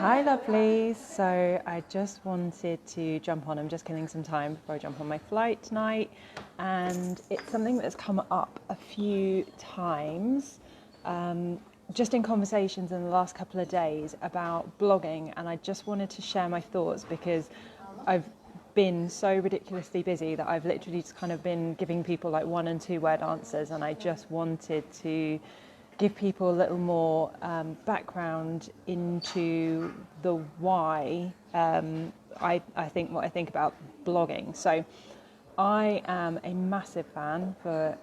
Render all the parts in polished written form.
Hi lovelies, so I just wanted to jump on, I'm just killing some time before I jump on my flight tonight, and it's something that's come up a few times just in conversations in the last couple of days about blogging, and I just wanted to share my thoughts because I've been so ridiculously busy that I've literally just kind of been giving people like 1 and 2 word answers, and I just wanted to give people a little more background into the why I think what I think about blogging. So I am a massive fan for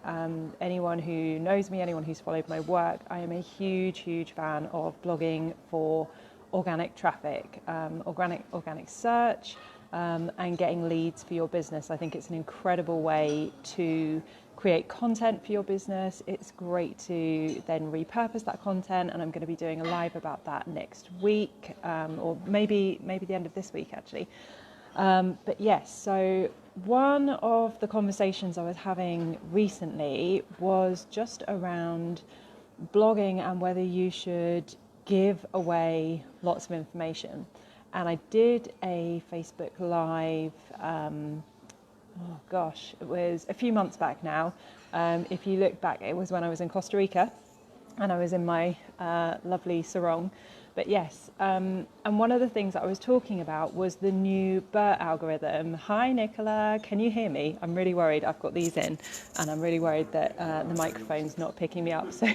anyone who knows me, anyone who's followed my work. I am a huge fan of blogging for organic traffic, organic search, and getting leads for your business. I think it's an incredible way to create content for your business. It's great to then repurpose that content, and I'm going to be doing a live about that next week, or maybe the end of this week actually. But yes, so one of the conversations I was having recently was just around blogging and whether you should give away lots of information. And I did a Facebook Live, it was a few months back now. If you look back, it was when I was in Costa Rica and I was in my lovely sarong. But yes, and one of the things that I was talking about was the new BERT algorithm. Hi Nicola, can you hear me? I'm really worried. I've got these in and I'm really worried that the microphone's not picking me up. So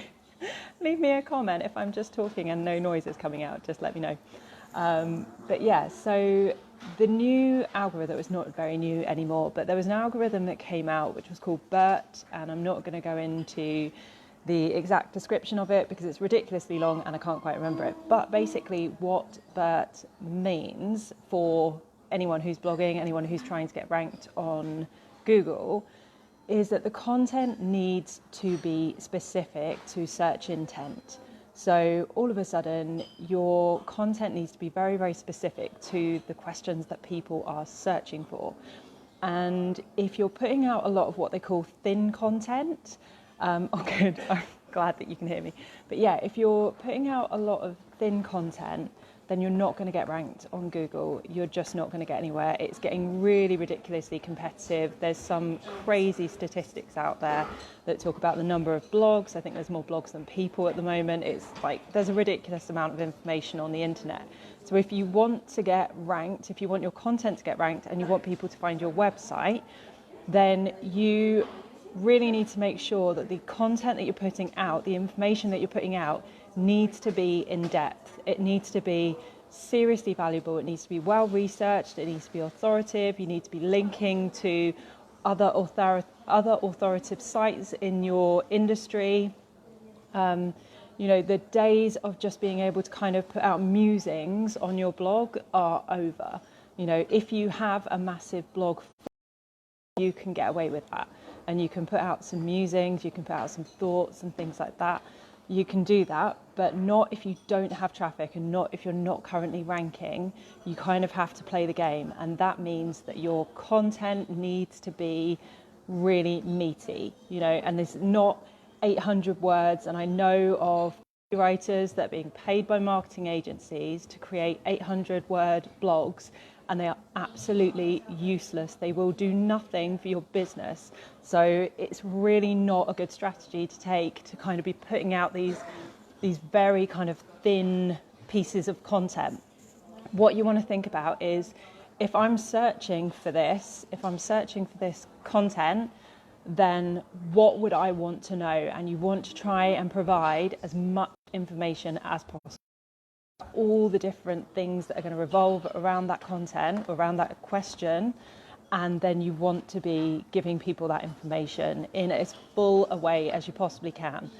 leave me a comment if I'm just talking and no noise is coming out, just let me know. But yeah, so the new algorithm is not very new anymore, but there was an algorithm that came out which was called BERT, and I'm not going to go into the exact description of it because it's ridiculously long and I can't quite remember it. But basically what BERT means for anyone who's blogging, anyone who's trying to get ranked on Google, is that the content needs to be specific to search intent. So all of a sudden, your content needs to be very specific to the questions that people are searching for. And if you're putting out a lot of what they call thin content, good, I'm glad that you can hear me. But yeah, if you're putting out a lot of thin content, then you're not going to get ranked on Google. You're just not going to get anywhere. It's getting really ridiculously competitive. There's some crazy statistics out there that talk about the number of blogs. I think there's more blogs than people at the moment. It's like there's a ridiculous amount of information on the internet. So if you want to get ranked, if you want your content to get ranked and you want people to find your website, then you really need to make sure that the content that you're putting out, the information that you're putting out, needs to be in depth. It needs to be seriously valuable. It needs to be well researched. It needs to be authoritative. You need to be linking to other authoritative sites in your industry. The days of just being able to kind of put out musings on your blog are over. If you have a massive blog, you can get away with that, and you can put out some musings, you can put out some thoughts and things like that. You can do that, but not if you don't have traffic and not if you're not currently ranking. You kind of have to play the game, and that means that your content needs to be really meaty, and there's not 800 words. And I know of writers that are being paid by marketing agencies to create 800-word blogs, and they are absolutely useless. They will do nothing for your business. So it's really not a good strategy to take to kind of be putting out these very kind of thin pieces of content. What you want to think about is, if I'm searching for this content, then what would I want to know? And you want to try and provide as much information as possible. All the different things that are going to revolve around that content, around that question, and then you want to be giving people that information in as full a way as you possibly can.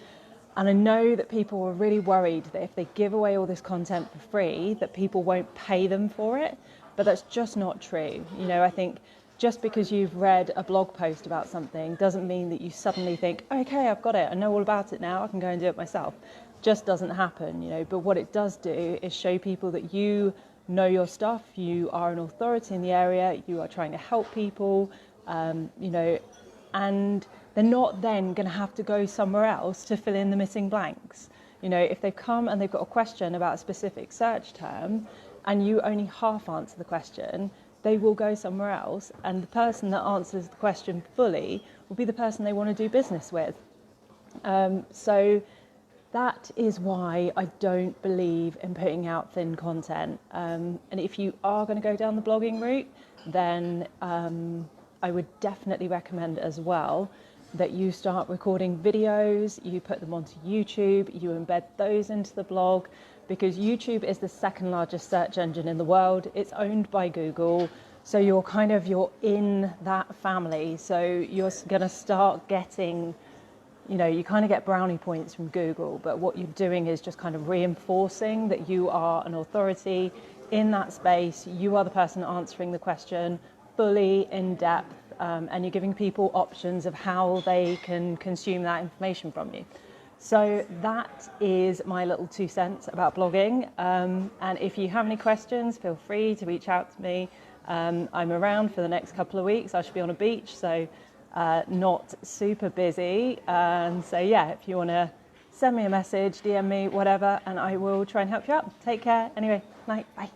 And I know that people are really worried that if they give away all this content for free, that people won't pay them for it, but that's just not true. I think just because you've read a blog post about something doesn't mean that you suddenly think, okay, I've got it, I know all about it now, I can go and do it myself. Just doesn't happen, but what it does do is show people that you know your stuff, you are an authority in the area, you are trying to help people, and they're not then going to have to go somewhere else to fill in the missing blanks. You know, if they've come and they've got a question about a specific search term and you only half answer the question, they will go somewhere else, and the person that answers the question fully will be the person they want to do business with. So that is why I don't believe in putting out thin content. And if you are going to go down the blogging route, then I would definitely recommend as well that you start recording videos, you put them onto YouTube, you embed those into the blog, because YouTube is the second largest search engine in the world. It's owned by Google. So you're in that family. So you're going to start getting, you know, you kind of get brownie points from Google, but what you're doing is just kind of reinforcing that you are an authority in that space. You are the person answering the question fully, in depth, and you're giving people options of how they can consume that information from you. So that is my little 2 cents about blogging. And if you have any questions, feel free to reach out to me. I'm around for the next couple of weeks. I should be on a beach, so not super busy. And so yeah, if you want to send me a message, DM me, whatever, and I will try and help you out. Take care. Anyway, night, bye.